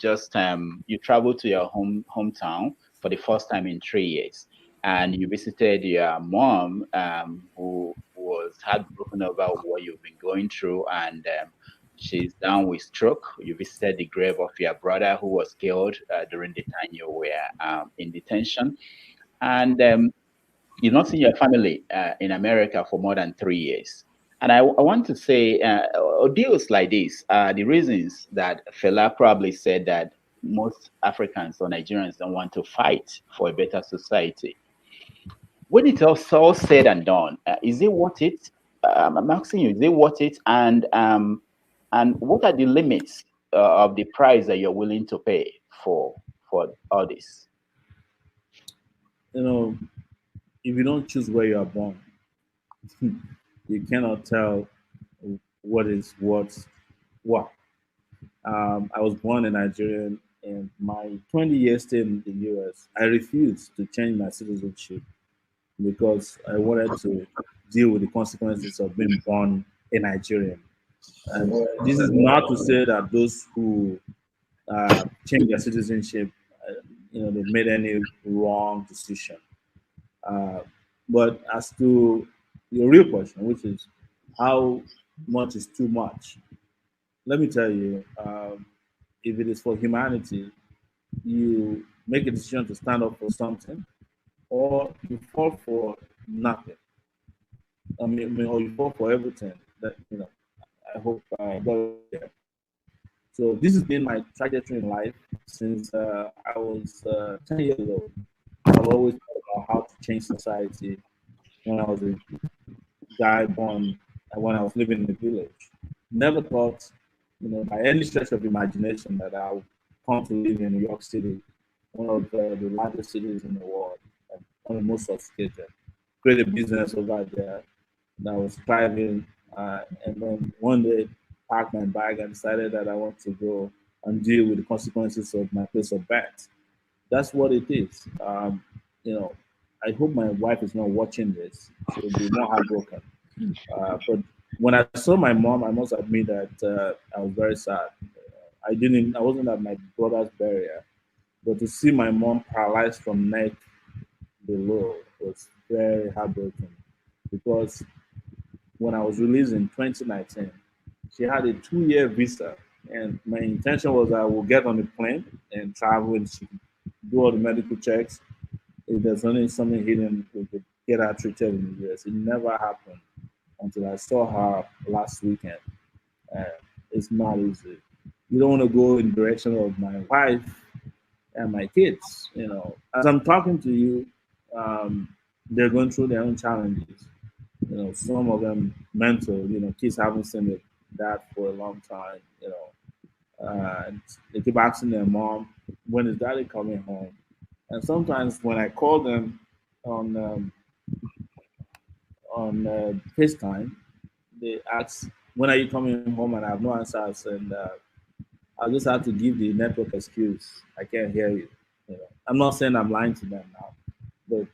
just you traveled to your hometown for the first time in 3 years, and you visited your mom, who was heartbroken over what you've been going through, and she's down with stroke. You visited the grave of your brother who was killed during the time you were in detention, and you've not seen your family in America for more than 3 years. And I want to say, deals like this are the reasons that Fela probably said that most Africans or Nigerians don't want to fight for a better society. When it's all said and done, is it worth it? I'm asking you, is it worth it? And what are the limits of the price that you're willing to pay for all this? You know, if you don't choose where you are born, you cannot tell what is what. I was born in Nigeria, and my 20 years stay in the US, I refused to change my citizenship because I wanted to deal with the consequences of being born a Nigerian. And this is not to say that those who change their citizenship, they made any wrong decision. Uh, but as to your real question, which is how much is too much, let me tell you, if it is for humanity, you make a decision to stand up for something, or you fall for nothing. Or you fall for everything. That I hope I got it there. So this has been my trajectory in life since I was 10 years old. I've always thought about how to change society when I was a guy born when I was living in the village. Never thought, by any stretch of imagination that I would come to live in New York City, one of the largest cities in the world, and one of the most sophisticated. Create a business over there that was thriving, and then one day packed my bag and decided that I want to go and deal with the consequences of my place of birth. That's what it is. You know, I hope my wife is not watching this. She'll be more heartbroken. But when I saw my mom, I must admit that I was very sad. I wasn't at my brother's burial, but to see my mom paralyzed from neck below was very heartbreaking because when I was released in 2019, she had a 2-year visa, and my intention was I will get on the plane and travel and she could do all the medical checks. If there's only something hidden, we could get her treated in the US. It never happened until I saw her last weekend. Uh, it's not easy. You don't want to go in the direction of my wife and my kids. As I'm talking to you, um, they're going through their own challenges. Some of them mental. Kids haven't seen their dad for a long time. And they keep asking their mom, "When is daddy coming home?" And sometimes when I call them on FaceTime, they ask, "When are you coming home?" And I have no answers, and I just have to give the network excuse. I can't hear you. I'm not saying I'm lying to them now, but